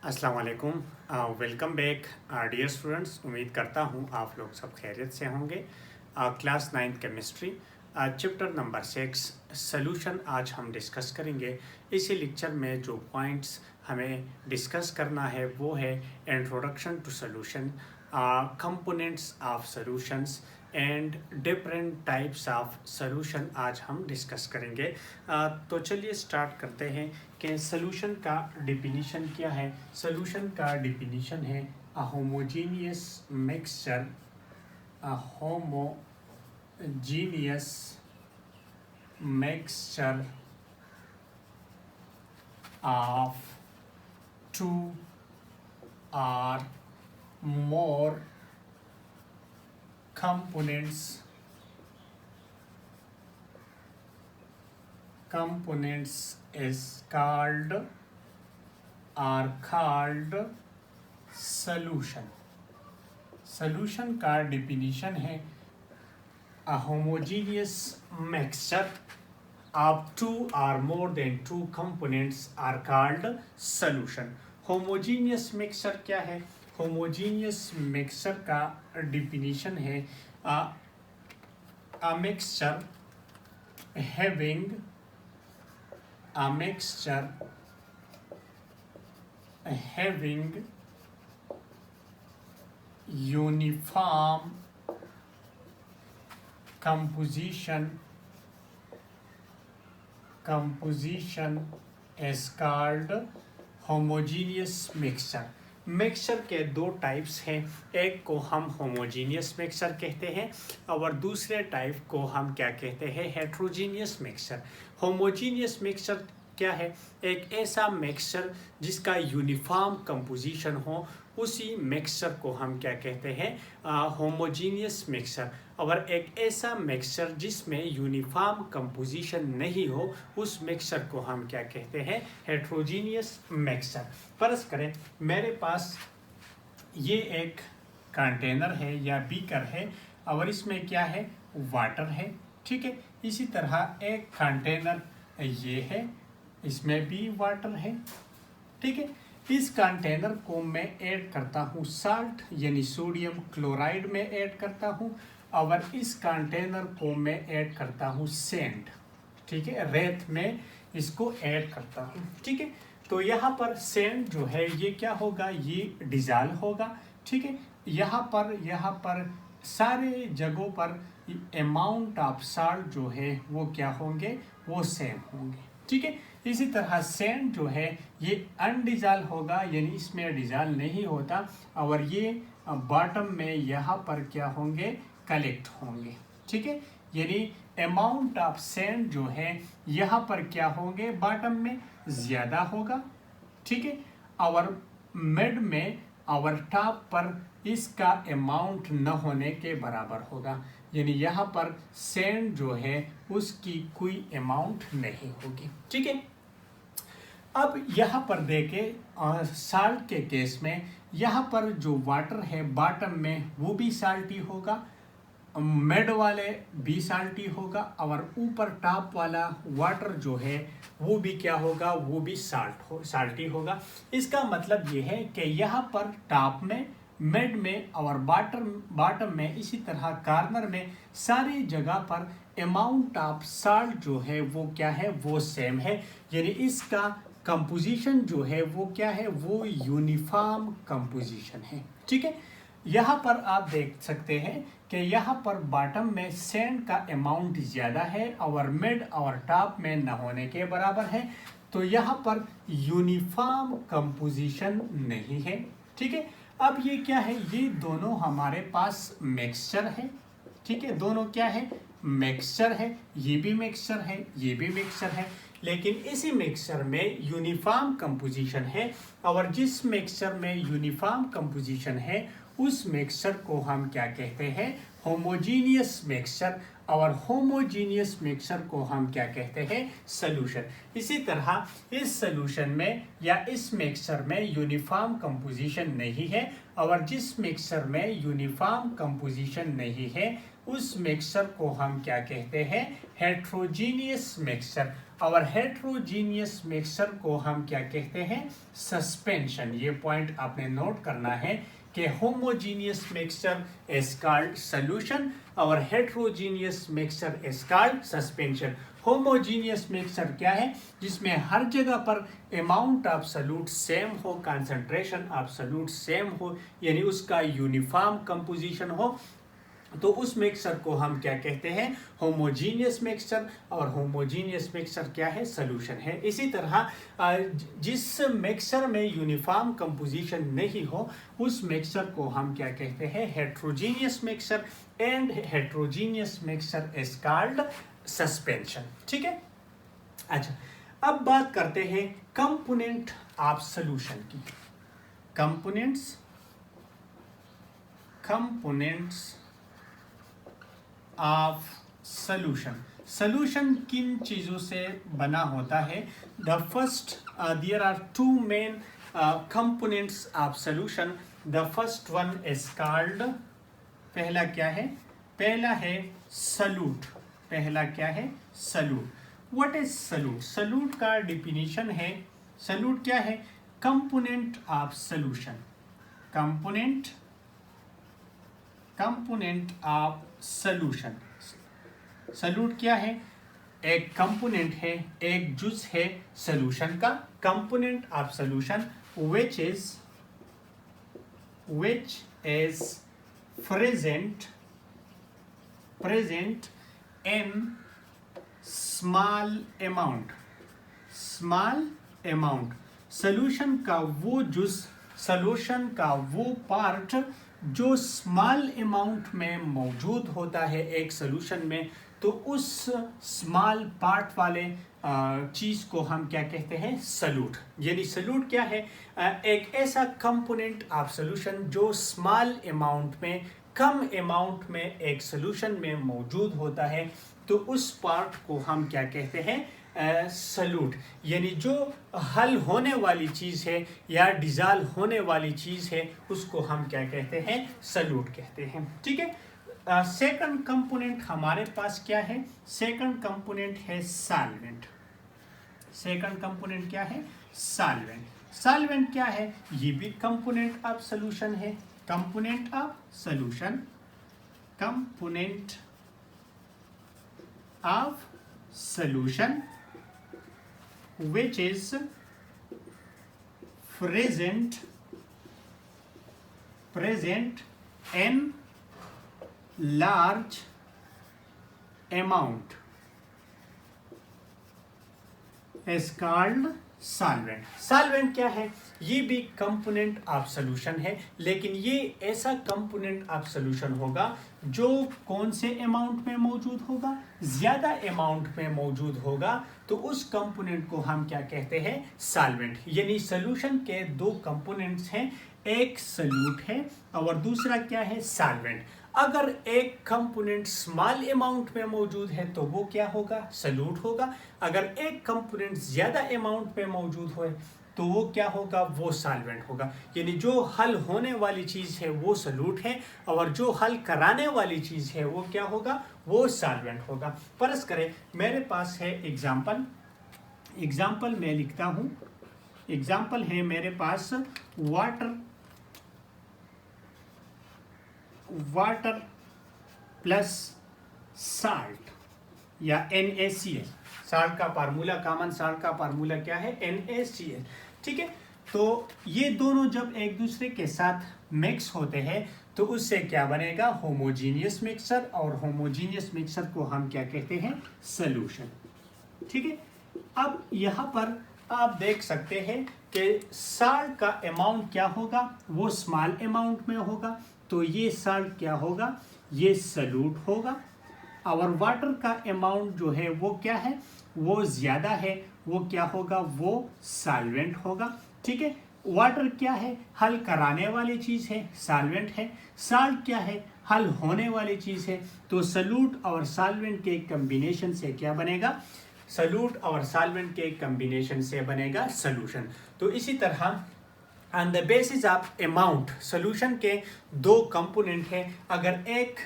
अस्सलाम वालेकुम। Welcome back dear students. उम्मीद करता हूँ आप लोग सब खैरियत से होंगे। Class 9 chemistry chapter number 6 solution आज हम डिस्कस करेंगे। इसी लेक्चर में जो पॉइंट्स हमें डिस्कस करना है वो है introduction to solution, components of solutions and different types of solution आज हम डिस्कस करेंगे। तो चलिए स्टार्ट करते हैं कि सॉल्यूशन का डिफिनीशन क्या है। सॉल्यूशन का डिफिनीशन है अ homogeneous mixture, a homogeneous mixture of two or more components is called solution। solution का definition है a homogeneous mixture of two or more than two components are called solution। homogeneous mixture क्या है? homogeneous mixture का definition है a mixture having uniform composition is called homogeneous mixture। Mixture के दो types हैं, एक को हम होमोजीनियस मिक्सचर कहते हैं और दूसरे टाइप को हम क्या कहते हैं, हेट्रोजीनियस मिक्सचर। होमोजीनियस मिक्सचर क्या है? एक ऐसा मिक्सचर जिसका यूनिफॉर्म कंपोजिशन हो, उसी मिक्सचर को हम क्या कहते हैं, होमोजीनियस मिक्सचर। और एक ऐसा मिक्सचर जिसमें यूनिफॉर्म कंपोजिशन नहीं हो, उस मिक्सचर को हम क्या कहते हैं, हेट्रोजीनियस मिक्सचर। फर्ज करें मेरे पास ये एक कंटेनर है या बीकर है और इसमें क्या है, वाटर है, ठीक है। इसी तरह एक कंटेनर ये है, इसमें भी वाटर है, ठीक है। इस कंटेनर को मैं ऐड करता हूँ साल्ट यानी सोडियम क्लोराइड में ऐड करता हूँ और इस कंटेनर को मैं ऐड करता हूँ सैंड, ठीक है, रेत में इसको ऐड करता हूँ, ठीक है। तो यहाँ पर सैंड जो है ये क्या होगा, ये डिजॉल्व होगा, ठीक है। यहाँ पर सारे जगहों पर अमाउंट ऑफ साल्ट जो है वो क्या होंगे, वो सेम होंगे, ठीक है। इसी तरह सैंड जो है ये अनडिजॉल्व होगा यानी इसमें डिजॉल्व नहीं होता और ये बॉटम में यहाँ पर क्या होंगे, कलेक्ट होंगे, ठीक है। यानी अमाउंट ऑफ सैंड जो है यहाँ पर क्या होंगे, बॉटम में ज़्यादा होगा, ठीक है, और मिड में और टॉप पर इसका अमाउंट न होने के बराबर होगा, यानी यहाँ पर सैंड जो है उसकी कोई अमाउंट नहीं होगी, ठीक है। अब यहाँ पर देखें साल्ट के केस में यहाँ पर जो वाटर है बॉटम में वो भी साल्टी होगा, मिड वाले भी साल्टी होगा और ऊपर टॉप वाला वाटर जो है वो भी क्या होगा, वो भी साल्टी होगा। इसका मतलब ये है कि यहाँ पर टॉप में, मिड में और बॉटम में, इसी तरह कॉर्नर में सारी जगह पर अमाउंट ऑफ साल्ट जो है वो क्या है, वो सेम है, यानी इसका कंपोजिशन जो है वो क्या है, वो यूनिफॉर्म कंपोजिशन है, ठीक है। यहाँ पर आप देख सकते हैं कि यहाँ पर बॉटम में सैंड का अमाउंट ज़्यादा है और मिड और टॉप में न होने के बराबर है, तो यहाँ पर यूनिफॉर्म कंपोजिशन नहीं है, ठीक है। अब ये क्या है, ये दोनों हमारे पास मिक्सचर है, ठीक है, दोनों क्या है, मिक्सचर है, ये भी मिक्सचर है, ये भी मिक्सचर है, लेकिन इसी मिक्सचर में यूनिफॉर्म कंपोजिशन है और जिस मिक्सचर में यूनिफॉर्म कंपोजिशन है उस मिक्सचर को हम क्या कहते हैं, होमोजीनियस मिक्सचर, और होमोजीनियस मिक्सचर को हम क्या कहते हैं, सॉल्यूशन। इसी तरह इस सॉल्यूशन में या इस मिक्सचर में यूनिफॉर्म कंपोजिशन नहीं है और जिस मिक्सचर में यूनिफॉर्म कंपोजिशन नहीं है उस मिक्सचर को हम क्या कहते हैं, हेट्रोजीनियस मिक्सचर। और हेट्रोजीनियस मिक्सचर को हम क्या कहते हैं, सस्पेंशन। ये पॉइंट आपने नोट करना है कि homogeneous mixture is called solution और heterogeneous mixture is called suspension. Homogeneous mixture क्या है, जिसमें हर जगह पर अमाउंट ऑफ सॉल्यूट सेम हो, कंसंट्रेशन ऑफ सॉल्यूट सेम हो, यानी उसका यूनिफॉर्म कंपोजिशन हो, तो उस मिक्सचर को हम क्या कहते हैं, होमोजीनियस मिक्सचर। और होमोजीनियस मिक्सचर क्या है, सॉल्यूशन है। इसी तरह जिस मिक्सचर में यूनिफॉर्म कंपोजिशन नहीं हो उस मिक्सचर को हम क्या कहते हैं, heterogeneous mixture. And heterogeneous mixture is called suspension. ठीक है। अच्छा, अब बात करते हैं कंपोनेंट ऑफ सॉल्यूशन की। Components of solution. सॉल्यूशन किन चीजों से बना होता है? The first, there are two main components of solution. The first one is called, पहला क्या है, पहला है सॉल्यूट। पहला क्या है, solute. What is solute? Solute का डिफिनीशन है, सॉल्यूट क्या है, component of solution. Component of solution. Solute क्या है, एक कंपोनेंट है, एक जुज है सॉल्यूशन का। Component of solution which is present in small amount। Solution का वो जुज, सॉल्यूशन का वो पार्ट जो स्मॉल अमाउंट में मौजूद होता है एक सॉल्यूशन में, तो उस स्मॉल पार्ट वाले चीज़ को हम क्या कहते हैं, सॉल्यूट। यानी सॉल्यूट क्या है, एक ऐसा कंपोनेंट ऑफ सॉल्यूशन जो स्मॉल अमाउंट में, कम अमाउंट में एक सॉल्यूशन में मौजूद होता है, तो उस पार्ट को हम क्या कहते हैं, सॉल्यूट। यानी जो हल होने वाली चीज़ है या डिज़ॉल्व होने वाली चीज़ है, उसको हम क्या कहते हैं, सॉल्यूट कहते हैं। ठीक है। सेकंड कंपोनेंट हमारे पास क्या है, सेकंड कंपोनेंट है सॉल्वेंट। सेकंड कंपोनेंट क्या है, सॉल्वेंट। सॉल्वेंट क्या है, ये भी कंपोनेंट ऑफ सॉल्यूशन है। Component of solution, component of solution which is present in large amount is called solvent. Solvent क्या है, ये भी कंपोनेंट ऑफ सॉल्यूशन है, लेकिन ये ऐसा कंपोनेंट ऑफ सॉल्यूशन होगा जो कौन से अमाउंट में मौजूद होगा, ज्यादा अमाउंट में मौजूद होगा, तो उस कंपोनेंट को हम क्या कहते हैं, सॉल्वेंट। यानी सॉल्यूशन के दो कंपोनेंट्स हैं, एक सॉल्यूट है और दूसरा क्या है, सॉल्वेंट। अगर एक कंपोनेंट स्मॉल अमाउंट में मौजूद है तो वो क्या होगा, सॉल्यूट होगा। अगर एक कंपोनेंट ज्यादा अमाउंट में मौजूद हो तो वो क्या होगा, वो सॉल्वेंट होगा। यानी जो हल होने वाली चीज है वो सॉल्यूट है और जो हल कराने वाली चीज है वो क्या होगा, वो सॉल्वेंट होगा। फर्ज करें मेरे पास है एग्जाम्पल मैं लिखता हूं, एग्जाम्पल है मेरे पास वाटर प्लस साल्ट या NaCl। साल्ट का फार्मूला, कॉमन साल्ट का फार्मूला क्या है, NaCl। ठीक है। तो ये दोनों जब एक दूसरे के साथ मिक्स होते हैं तो उससे क्या बनेगा, होमोजीनियस मिक्सचर। और होमोजीनियस मिक्सचर को हम क्या कहते हैं, सॉल्यूशन। ठीक है। अब यहाँ पर आप देख सकते हैं कि साल्ट का अमाउंट क्या होगा, वो स्मॉल अमाउंट में होगा, तो ये साल्ट क्या होगा, ये सॉल्यूट होगा। और वाटर का अमाउंट जो है वो क्या है, वो ज्यादा है, वो क्या होगा, वो सॉल्वेंट होगा। ठीक है। वाटर क्या है, हल कराने वाली चीज है, सॉल्वेंट है। साल्ट क्या है, हल होने वाली चीज है। तो सॉल्यूट और सॉल्वेंट के कॉम्बिनेशन से क्या बनेगा, सॉल्यूट और सॉल्वेंट के कॉम्बिनेशन से बनेगा सॉल्यूशन। तो इसी तरह on the basis of amount, solution के दो कंपोनेंट है। अगर एक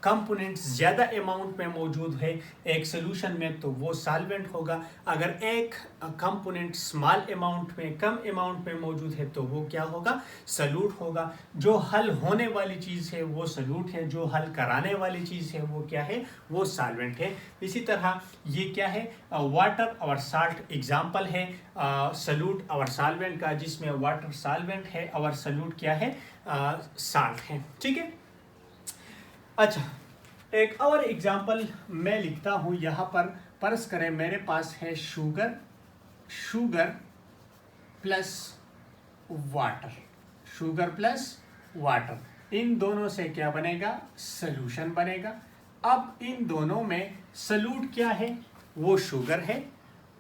कंपोनेंट्स ज़्यादा अमाउंट में मौजूद है एक सोल्यूशन में तो वो सॉल्वेंट होगा। अगर एक कंपोनेंट स्मॉल अमाउंट में, कम अमाउंट में मौजूद है तो वो क्या होगा, सॉल्यूट होगा। जो हल होने वाली चीज़ है वो सॉल्यूट है, जो हल कराने वाली चीज़ है वो क्या है, वो सॉल्वेंट है। इसी तरह ये क्या है, वाटर और साल्ट एग्जाम्पल है सॉल्यूट और सॉल्वेंट का, जिसमें वाटर सॉल्वेंट है और सॉल्यूट क्या है, साल्ट है। ठीक है। अच्छा, एक और एग्जाम्पल मैं लिखता हूँ यहाँ पर। फर्ज करें मेरे पास है sugar plus water, sugar plus water, इन दोनों से क्या बनेगा, सॉल्यूशन बनेगा। अब इन दोनों में सॉल्यूट क्या है, वो शुगर है,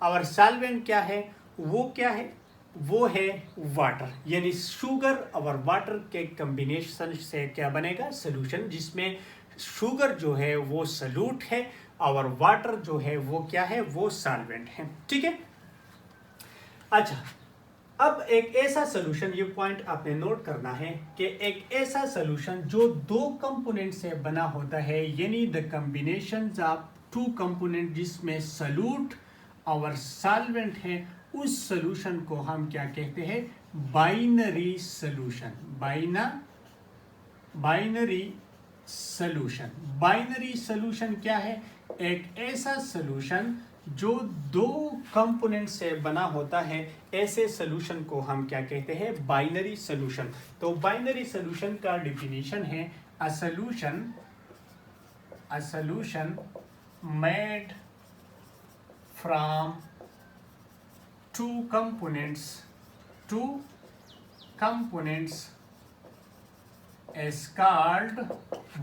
और सॉल्वेंट क्या है, वो क्या है, वो है वाटर। यानी शुगर और वाटर के कॉम्बिनेशन से क्या बनेगा, सॉल्यूशन, जिसमें शुगर जो है वो सॉल्यूट है और वाटर जो है वो क्या है, वो सॉल्वेंट है। ठीक है। अच्छा, अब एक ऐसा सॉल्यूशन, ये पॉइंट आपने नोट करना है कि एक ऐसा सॉल्यूशन जो दो कंपोनेंट से बना होता है, यानी the combinations of two component, जिसमें सॉल्यूट और सॉल्वेंट है, उस सॉल्यूशन को हम क्या कहते हैं, binary solution. Binary solution. Binary solution क्या है, एक ऐसा सॉल्यूशन जो दो कंपोनेंट से बना होता है, ऐसे सॉल्यूशन को हम क्या कहते हैं, बाइनरी सॉल्यूशन। तो बाइनरी सॉल्यूशन का डिफिनीशन है a solution made from two components is called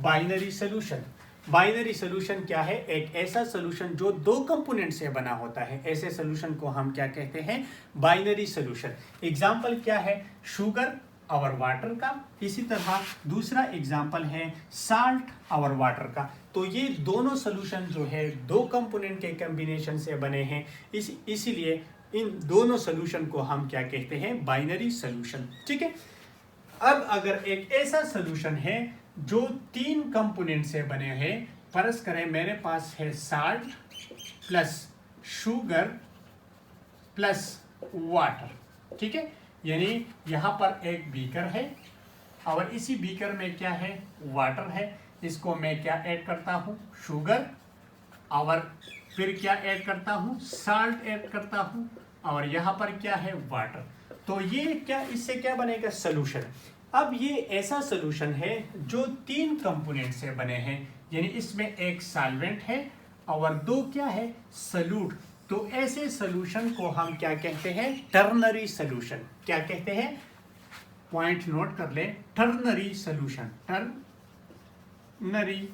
binary solution। Binary solution क्या है, एक ऐसा सोल्यूशन जो दो कंपोनेंट से बना होता है, ऐसे सोल्यूशन को हम क्या कहते हैं, बाइनरी सोल्यूशन। एग्जाम्पल क्या है, शुगर और वाटर का। इसी तरह दूसरा एग्जाम्पल है साल्ट और वाटर का। तो ये दोनों सोल्यूशन जो है दो कंपोनेंट के कॉम्बिनेशन से बने हैं, इसीलिए इन दोनों सोल्यूशन को हम क्या कहते हैं, बाइनरी सोल्यूशन। ठीक है। अब अगर एक ऐसा सोल्यूशन है जो तीन कंपोनेंट से बने हैं, फर्ज करें मेरे पास है salt plus sugar plus water. ठीक है। यानी यहाँ पर एक बीकर है और इसी बीकर में क्या है, वाटर है। इसको मैं क्या ऐड करता हूँ, शुगर, और फिर क्या ऐड करता हूँ, साल्ट ऐड करता हूँ, और यहाँ पर क्या है, वाटर। तो ये क्या, इससे क्या बनेगा, सोल्यूशन। अब ये ऐसा सोल्यूशन है जो तीन कंपोनेंट से बने हैं, यानी इसमें एक सॉल्वेंट है और दो क्या है, सॉल्यूट। तो ऐसे सोल्यूशन को हम क्या कहते हैं, टर्नरी सोल्यूशन। क्या कहते हैं, पॉइंट नोट कर ले, ternary solution. Ternary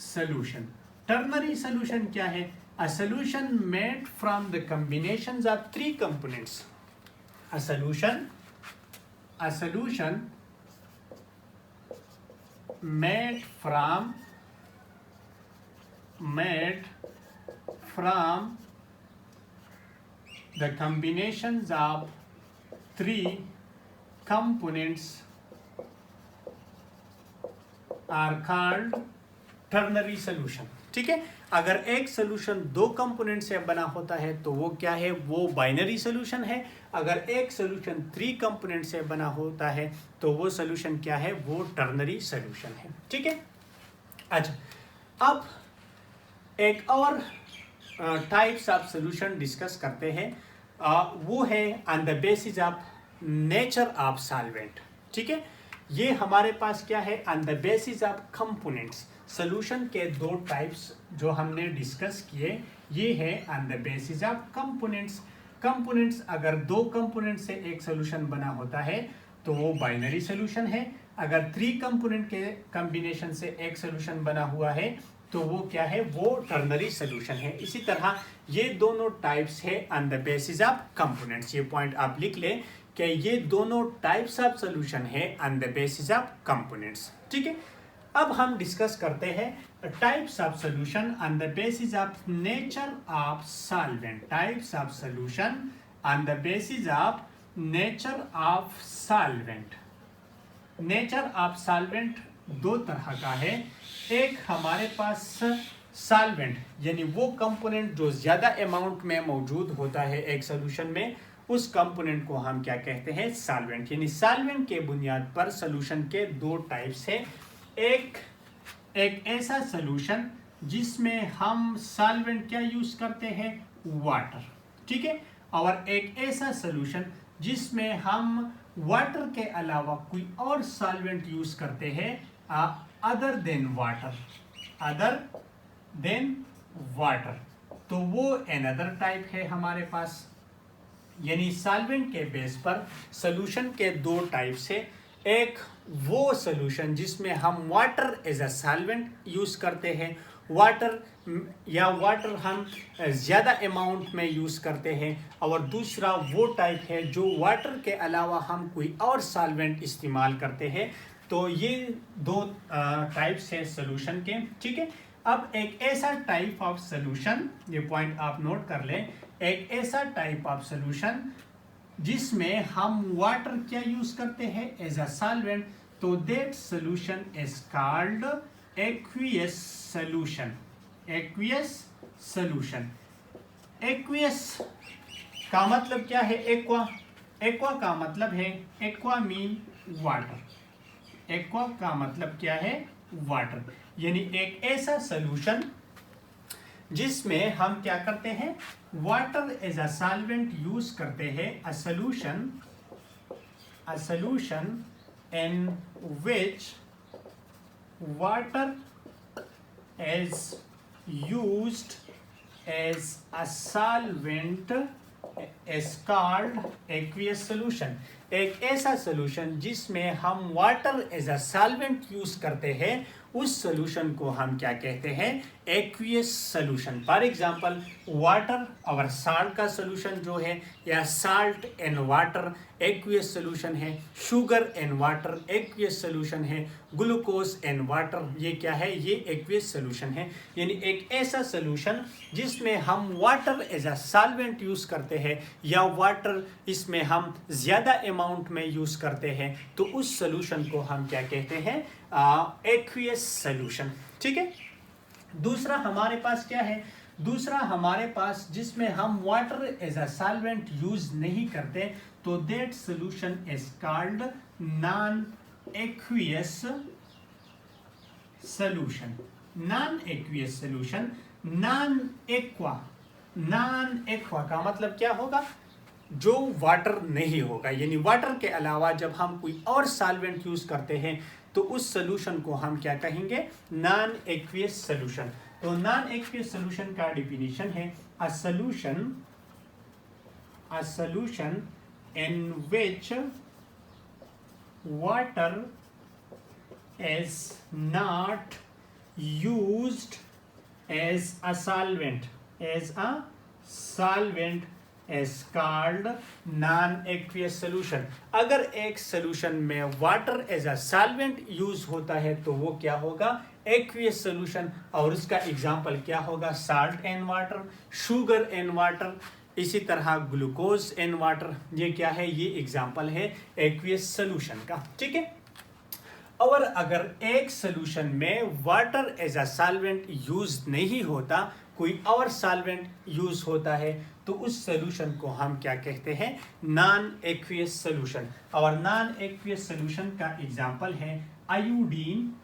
solution. Ternary solution क्या है, a solution made from the combinations of three components। a solution made from the combinations of three components are called ternary solution। ठीक है। अगर एक सोल्यूशन दो component से बना होता है तो वो क्या है, वो बाइनरी सोल्यूशन है। अगर एक सोल्यूशन थ्री कंपोनेंट से बना होता है तो वो सोल्यूशन क्या है, वो टर्नरी सोल्यूशन है। ठीक है। अच्छा, अब एक और टाइप्स ऑफ सोल्यूशन डिस्कस करते हैं, वो है on the basis of nature of solvent. ठीक है। ये हमारे पास क्या है, on the basis of components. Solution के दो टाइप्स जो हमने डिस्कस किए, ये है on the basis of components. Components, अगर दो कंपोनेंट से एक सोल्यूशन बना होता है तो वो बाइनरी सोल्यूशन है। अगर थ्री कंपोनेंट के कॉम्बिनेशन से एक सोल्यूशन बना हुआ है तो वो क्या है, वो टर्नरी सोल्यूशन है। इसी तरह ये दोनों टाइप्स है on the basis of components. ये पॉइंट आप लिख लें कि ये दोनों टाइप्स ऑफ सोल्यूशन है on the basis of components. ठीक है। अब हम डिस्कस करते हैं types of solution on the basis of nature of solvent. Types of solution on the basis of nature of solvent. Nature of solvent दो तरह का है। एक हमारे पास सॉल्वेंट, यानी वो कंपोनेंट जो ज़्यादा अमाउंट में मौजूद होता है एक सोल्यूशन में, उस कंपोनेंट को हम क्या कहते हैं, सॉल्वेंट। यानी सॉल्वेंट के बुनियाद पर सोल्यूशन के दो टाइप्स है। एक ऐसा सोल्यूशन जिसमें हम सॉल्वेंट क्या यूज करते हैं, वाटर, ठीक है। और एक ऐसा सोल्यूशन जिसमें हम वाटर के अलावा कोई और सॉल्वेंट यूज करते हैं अदर देन वाटर, तो वो अनदर टाइप है हमारे पास। यानी सॉल्वेंट के बेस पर सोल्यूशन के दो टाइप्स है। एक वो सोल्यूशन जिसमें हम water as a solvent use करते हैं, वाटर हम ज़्यादा अमाउंट में यूज़ करते हैं, और दूसरा वो टाइप है जो वाटर के अलावा हम कोई और सॉल्वेंट इस्तेमाल करते हैं। तो ये दो टाइप्स है सोल्यूशन के, ठीक है। अब एक ऐसा टाइप ऑफ सोल्यूशन, ये पॉइंट आप नोट कर लें, एक ऐसा टाइप ऑफ सोल्यूशन जिसमें हम वाटर क्या यूज करते हैं एज अ सॉल्वेंट, तो that solution is called aqueous solution. Aqueous का मतलब क्या है, एक्वा का मतलब है, एक्वा मीन वाटर। एक्वा का मतलब क्या है, वाटर। यानी एक ऐसा सोल्यूशन जिसमें हम क्या करते हैं, water as a solvent use करते हैं। A solution in which water is used as a solvent is called aqueous solution। एक ऐसा सोल्यूशन जिसमें हम water as a solvent use करते हैं, उस सोल्यूशन को हम क्या कहते हैं, aqueous solution. For example water और साल्ट का सोल्यूशन जो है, या salt and water aqueous solution है, sugar and water aqueous solution है, ग्लूकोज एंड वाटर ये क्या है, ये एक्वियस सोल्यूशन है। यानी एक ऐसा सोल्यूशन जिसमें हम water as a solvent use करते हैं, या वाटर इसमें हम ज़्यादा अमाउंट में यूज करते हैं, तो उस सोल्यूशन को हम क्या कहते हैं, एक्वियस सोल्यूशन, ठीक है। दूसरा हमारे पास क्या है, दूसरा हमारे पास जिसमें हम water as a solvent use नहीं करते, तो that solution is called non aqueous solution. Non aqueous solution, non aqua का मतलब क्या होगा, जो वाटर नहीं होगा। यानी वाटर के अलावा जब हम कोई और सॉल्वेंट यूज करते हैं, तो उस सोल्यूशन को हम क्या कहेंगे, नॉन एक्वियस सोल्यूशन। तो नॉन एक्वियस सोल्यूशन का डेफिनेशन है, a solution in which water is not used as a solvent is called non-aqueous solution। अगर एक सोल्यूशन में water as a solvent use होता है, तो वो क्या होगा, एक्वियस सोल्यूशन। और उसका एग्जांपल क्या होगा, salt and water, sugar and water, इसी तरह ग्लूकोज एंड वाटर, ये क्या है, ये एग्जांपल है एक्वियस सोल्यूशन का, ठीक है। और अगर एक सोल्यूशन में water as a solvent use नहीं होता, कोई और सॉल्वेंट यूज होता है, तो उस सोल्यूशन को हम क्या कहते हैं, नॉन एक्वियस सोल्यूशन। और नॉन एक्वियस सोल्यूशन का एग्जांपल है iodine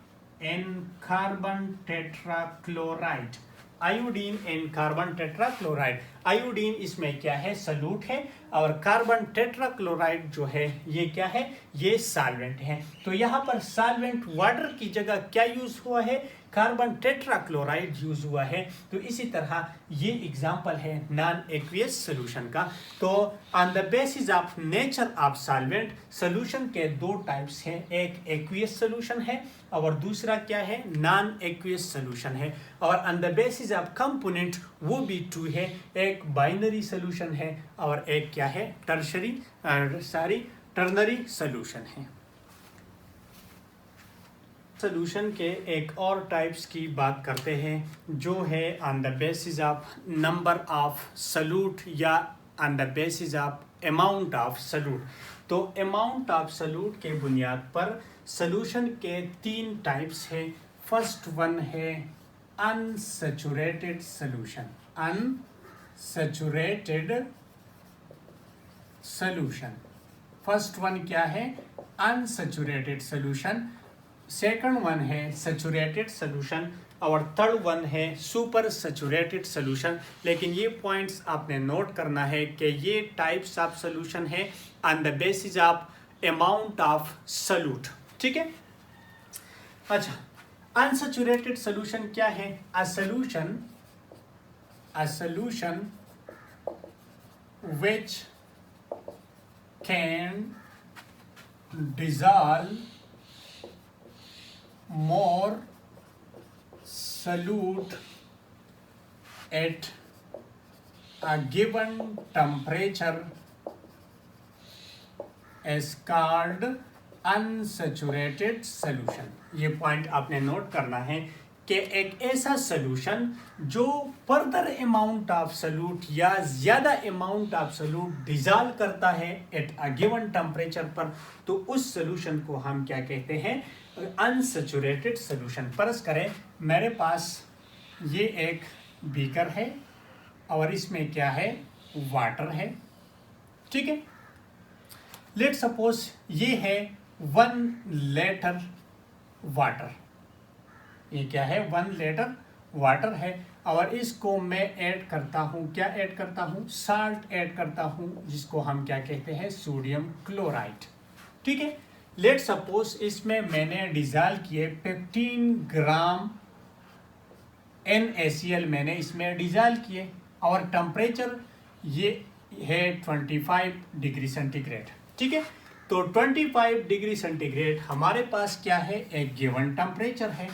and carbon tetrachloride. Iodine and carbon tetrachloride, iodine इसमें क्या है, सॉल्यूट है, और कार्बन टेट्राक्लोराइड जो है ये क्या है, ये सॉल्वेंट है। तो यहाँ पर सॉल्वेंट वाटर की जगह क्या यूज हुआ है, कार्बन टेट्राक्लोराइड यूज हुआ है। तो इसी तरह ये एग्जांपल है नॉन एक्वियस सोल्यूशन का। तो on the basis of nature of solvent, solution के दो टाइप्स हैं, एक एक्वियस सोल्यूशन है और दूसरा क्या है, नॉन एक्वियस सोल्यूशन है। और on the basis of component वो भी टू है, एक बाइनरी सोल्यूशन है और एक क्या है, टर्नरी सोल्यूशन है। सोल्यूशन के एक और टाइप्स की बात करते हैं, जो है on the basis of number of solute, या on the basis of amount of solute. तो अमाउंट ऑफ सॉल्यूट के बुनियाद पर सॉल्यूशन के 3 टाइप्स हैं। फर्स्ट वन है unsaturated solution, unsaturated solution. First one क्या है? Unsaturated solution. सेकंड वन है सैचुरेटेड सॉल्यूशन और थर्ड वन है सुपर सैचुरेटेड सॉल्यूशन। लेकिन ये पॉइंट्स आपने नोट करना है कि ये टाइप्स ऑफ सॉल्यूशन है on the basis of amount of solute. ठीक है। अच्छा, अनसैचुरेटेड सॉल्यूशन क्या है? A solution which can dissolve more solute at a given temperature is called unsaturated solution। ये पॉइंट आपने नोट करना है कि एक ऐसा सॉल्यूशन जो फर्दर अमाउंट ऑफ सॉल्यूट या ज़्यादा अमाउंट ऑफ सॉल्यूट डिजॉल्व करता है एट अ गिवन टेम्परेचर पर, तो उस सॉल्यूशन को हम क्या कहते हैं? Unsaturated solution. फर्ज करें मेरे पास ये एक बीकर है और इसमें क्या है? वाटर है। ठीक है। लेट सपोज ये है 1 लीटर वाटर। ये क्या है? 1 लीटर वाटर है और इसको मैं ऐड करता हूँ, क्या ऐड करता हूँ? साल्ट ऐड करता हूँ, जिसको हम क्या कहते हैं? Sodium chloride. ठीक है। लेट सपोज इसमें मैंने डिजॉल्व किए 15 ग्राम NaCl मैंने इसमें डिजॉल्व किए और टेम्परेचर ये है 25 डिग्री सेंटीग्रेड। ठीक है। तो 25 डिग्री सेंटीग्रेड हमारे पास क्या है? एक गिवन टेम्परेचर है।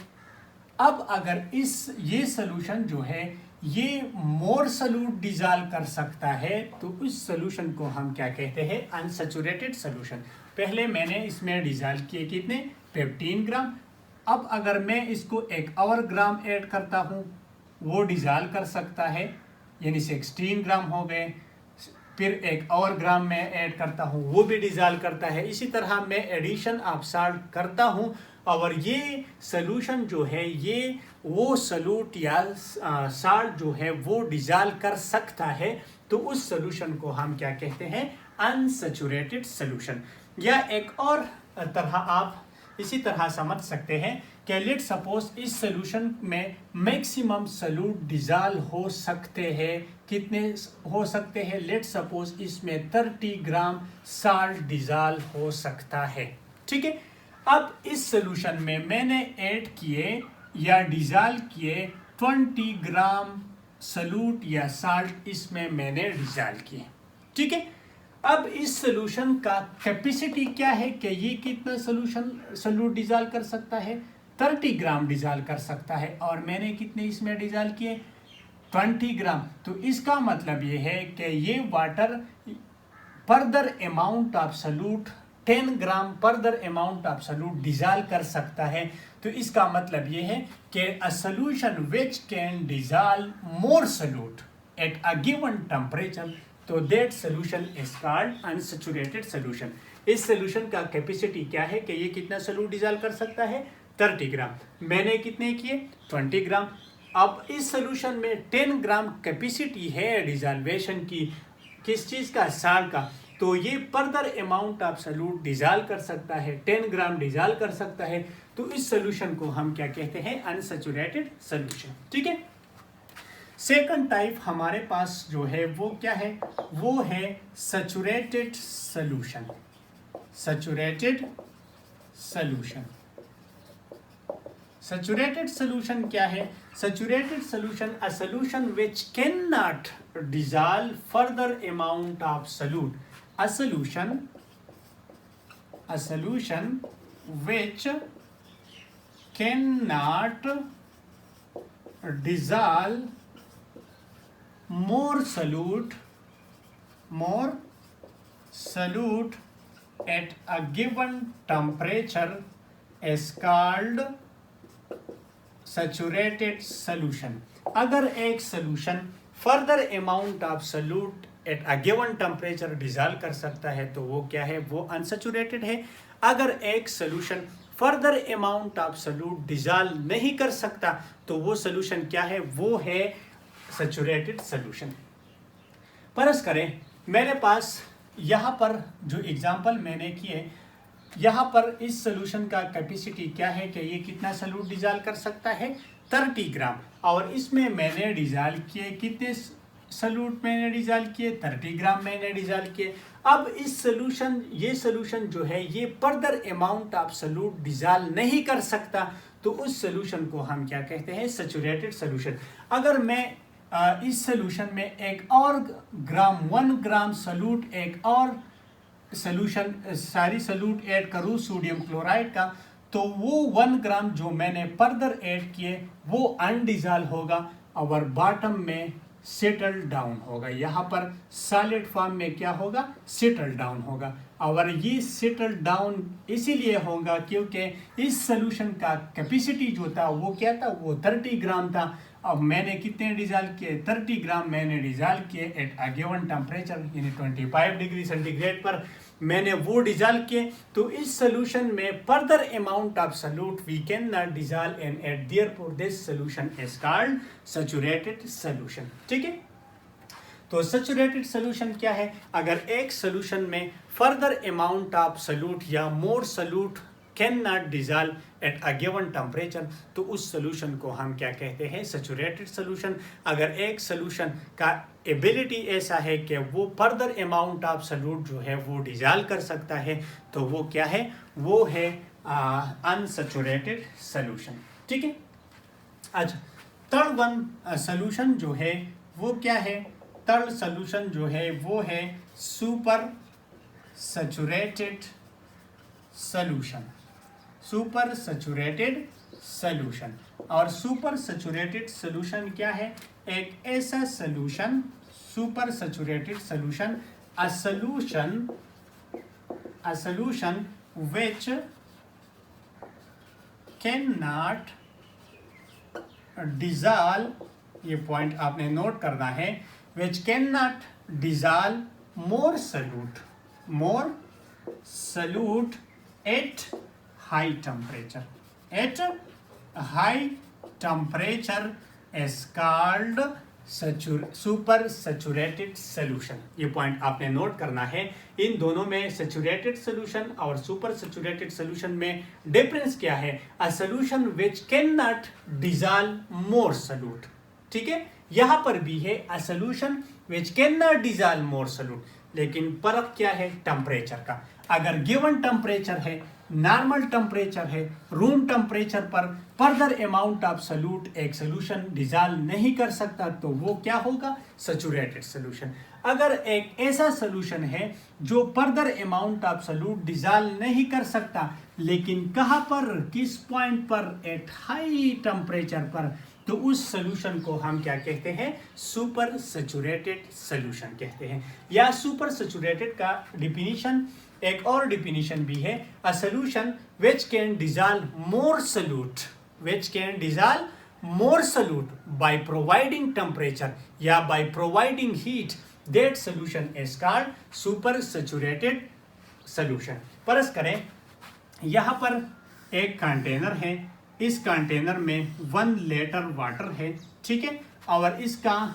अब अगर ये सॉल्यूशन जो है ये मोर सॉल्यूट डिजॉल्व कर सकता है, तो उस सॉल्यूशन को हम क्या कहते हैं? Unsaturated solution. पहले मैंने इसमें डिजॉल्व किए कितने? 15 ग्राम। अब अगर मैं इसको 1 और ग्राम ऐड करता हूँ, वो डिजॉल्व कर सकता है, यानी 16 ग्राम हो गए। फिर 1 और ग्राम में ऐड करता हूँ, वो भी डिजॉल्व करता है। इसी तरह मैं एडिशन ऑफ साल्ट करता हूँ और ये सॉल्यूशन जो है ये वो सॉल्यूट या साल्ट जो है वो डिजॉल्व कर सकता है, तो उस सॉल्यूशन को हम क्या कहते हैं? Unsaturated solution. या एक और तरह आप इसी तरह समझ सकते हैं कि लेट सपोज इस सॉल्यूशन में मैक्सिमम सॉल्यूट डिजॉल्व हो सकते हैं। कितने हो सकते हैं? लेट सपोज इसमें 30 ग्राम साल्ट डिजॉल्व हो सकता है। ठीक है। अब इस सॉल्यूशन में मैंने ऐड किए या डिजॉल्व किए 20 ग्राम सॉल्यूट या साल्ट, इसमें मैंने डिजॉल्व किए। ठीक है। अब इस सॉल्यूशन का कैपेसिटी क्या है कि ये कितना सॉल्यूट डिजॉल्व कर सकता है? 30 ग्राम डिजॉल्व कर सकता है और मैंने कितने इसमें डिजॉल्व किए? 20 ग्राम। तो इसका मतलब ये है कि ये water further amount of solute 10 gram further amount of solute dissolve कर सकता है। तो इसका मतलब ये है कि a solution which can dissolve more solute at a given temperature, तो that solution is called unsaturated solution. इस सॉल्यूशन का कैपेसिटी क्या है कि ये कितना सॉल्यूट डिजॉल्व कर सकता है? 30 ग्राम। मैंने कितने किए? 20 ग्राम। अब इस सॉल्यूशन में 10 ग्राम कैपेसिटी है डिजॉल्वेशन की। किस चीज़ का? साल्ट का। तो ये further amount of solute dissolve कर सकता है, 10 ग्राम डिजॉल्व कर सकता है। तो इस सॉल्यूशन को हम क्या कहते हैं? Unsaturated solution. ठीक है। सेकंड टाइप हमारे पास जो है वो क्या है? वो है saturated solution. Saturated solution. Saturated solution क्या है? Saturated solution a solution which can not dissolve further amount of solute. A solution which cannot dissolve more solute at a given temperature is called saturated solution. अगर एक solution further amount of solute at a given temperature dissolve कर सकता है तो वो क्या है, वो अनसैचुरेटेड है। अगर एक solution further amount of solute dissolve नहीं कर सकता तो वो सोल्यूशन क्या है, वो है सैचुरेटेड सोल्यूशन। फर्ज करें मेरे पास यहाँ पर जो एग्जांपल मैंने किए, यहाँ पर इस सोल्यूशन का कैपेसिटी क्या है कि ये कितना सॉल्यूट डिजॉल्व कर सकता है, 30 ग्राम। और इसमें मैंने डिजॉल्व किए कितने सॉल्यूट मैंने डिजॉल्व किए, 30 ग्राम मैंने डिजॉल्व किए। अब इस सोल्यूशन, ये सोल्यूशन जो है ये further amount of solute dissolve नहीं कर सकता तो उस सोल्यूशन को हम क्या कहते हैं, सैचुरेटेड सोल्यूशन। अगर मैं इस सोल्यूशन में एक और ग्राम 1 ग्राम सॉल्यूट, एक और सोल्यूशन सारी सॉल्यूट ऐड करूँ सोडियम क्लोराइड का, तो वो 1 ग्राम जो मैंने फर्दर ऐड किए वो अनडिजॉल्व होगा और बॉटम में सेटल डाउन होगा। यहाँ पर सॉलिड फॉर्म में क्या होगा, सेटल डाउन होगा। और ये सेटल डाउन इसीलिए होगा क्योंकि इस सोल्यूशन का कैपेसिटी जो था वो क्या था, वो 30 ग्राम था। अब मैंने कितने डिजॉल्व किए, 30 ग्राम मैंने डिजॉल्व किए एट अ गिवन टेम्परेचर यानी 25 डिग्री सेंटीग्रेड पर मैंने वो डिजॉल्व किए। तो इस सोल्यूशन में further amount of solute we can not dissolve and at therefore this solution is called saturated solution. ठीक है, तो सैचुरेटेड सोल्यूशन क्या है, अगर एक सोल्यूशन में फर्दर अमाउंट ऑफ सॉल्यूट या मोर solute can not dissolve eight a given temperature तो उस सोल्यूशन को हम क्या कहते हैं, सैचुरेटेड सोल्यूशन। अगर एक सोल्यूशन का एबिलिटी ऐसा है कि वो फर्दर अमाउंट ऑफ सॉल्यूट जो है वो डिजॉल्व कर सकता है तो वो क्या है, वो है अनसैचुरेटेड सोल्यूशन। ठीक है, अच्छा थर्ड वन सोल्यूशन जो है वो क्या है, थर्ड सोल्यूशन जो है वो है super saturated solution. Super saturated solution, और सुपर सैचुरेटेड सोल्यूशन क्या है, एक ऐसा solution, super saturated solution, a solution which cannot dissolve, ये पॉइंट आपने नोट करना है, which cannot dissolve more solute at high temperature. At high temperature is called super saturated solution. ये पॉइंट आपने नोट करना है। इन दोनों में सैचुरेटेड सोल्यूशन और सुपर सैचुरेटेड सोल्यूशन में डिफरेंस क्या है, a solution which can not dissolve more solute. ठीक है, यहाँ पर भी है a solution which can not dissolve more solute, लेकिन फर्क क्या है, टेम्परेचर का। अगर गिवन टेम्परेचर है, नॉर्मल टेम्परेचर है, रूम टेम्परेचर पर फर्दर अमाउंट ऑफ सॉल्यूट एक सोल्यूशन डिजॉल्व नहीं कर सकता तो वो क्या होगा, सैचुरेटेड सोल्यूशन। अगर एक ऐसा सोल्यूशन है जो further amount of solute dissolve नहीं कर सकता, लेकिन कहाँ पर, किस पॉइंट पर, एट हाई टेम्परेचर पर, तो उस सोल्यूशन को हम क्या कहते हैं, सुपर सैचुरेटेड सोल्यूशन कहते हैं। या सुपर सैचुरेटेड का डिफिनीशन, एक और डिफिनीशन भी है, a solution which can dissolve more solute, which can dissolve more solute by providing temperature या by providing heat, that solution is called super saturated solution. फर्ज करें यहाँ पर एक कंटेनर है, इस कंटेनर में 1 लीटर वाटर है। ठीक है, और इसका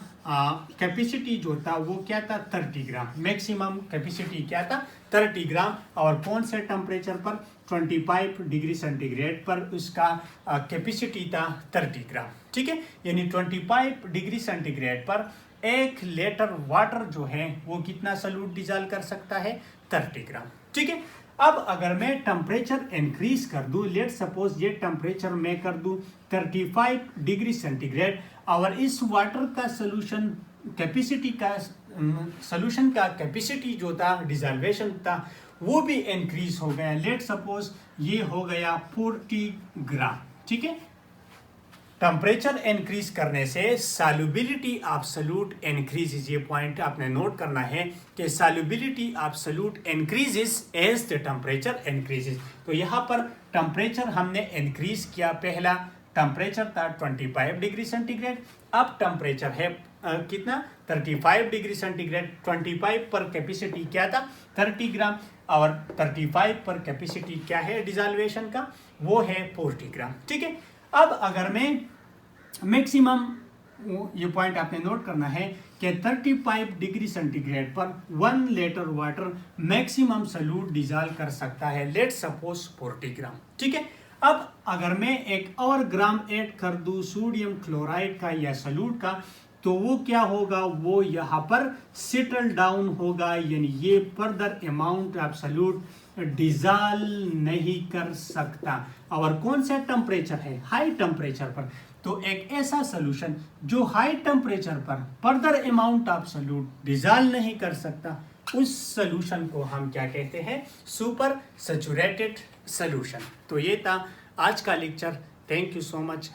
कैपेसिटी जो था वो क्या था, 30 ग्राम। मैक्सिमम कैपेसिटी क्या था, 30 ग्राम। और कौन से टेम्परेचर पर, 25 डिग्री सेंटीग्रेड पर उसका कैपेसिटी था 30 ग्राम। ठीक है, यानी 25 डिग्री सेंटीग्रेड पर 1 लीटर वाटर जो है वो कितना सॉल्यूट डिजॉल्व कर सकता है, 30 ग्राम। ठीक है, अब अगर मैं टेम्परेचर इंक्रीज कर दूं, लेट सपोज ये टेम्परेचर मैं कर दूं 35 डिग्री सेंटीग्रेड, और इस वाटर का सोल्यूशन कैपेसिटी का, सोल्यूशन का कैपेसिटी जो था, डिजॉल्वेशन था, वो भी इंक्रीज हो गया। लेट सपोज ये हो गया 40 ग्राम। ठीक है, टेम्परेचर इंक्रीज करने से सॉल्युबिलिटी ऑफ सॉल्यूट इंक्रीजेस। ये पॉइंट आपने नोट करना है कि solubility of solute increases as the temperature increases. तो यहाँ पर टेम्परेचर हमने इंक्रीज किया, पहला टेम्परेचर था 25 डिग्री सेंटीग्रेड, अब टेम्परेचर है कितना 35 डिग्री सेंटीग्रेड, 25 पर कैपेसिटी क्या था 30 ग्राम, और 35 पर कैपेसिटी क्या है डिसॉल्वेशन का, वो है 40 ग्राम। ठीक है, अब अगर मैं मैक्सिमम, ये पॉइंट आपने नोट करना है कि 35 डिग्री सेंटीग्रेड पर 1 litre water maximum solute dissolve कर सकता है, लेट सपोज 40 ग्राम। ठीक है, अब अगर मैं एक और ग्राम ऐड कर दूं सोडियम क्लोराइड का या सॉल्यूट का, तो वो क्या होगा, वो यहाँ पर सेटल डाउन होगा, यानी ये further amount of solute dissolve नहीं कर सकता। और कौन सा टेम्परेचर है, हाई टेम्परेचर पर। तो एक ऐसा सॉल्यूशन जो हाई टेम्परेचर पर further amount of solute dissolve नहीं कर सकता, उस सॉल्यूशन को हम क्या कहते हैं, सुपर सैचुरेटेड सॉल्यूशन। तो ये था आज का lecture. Thank you so much.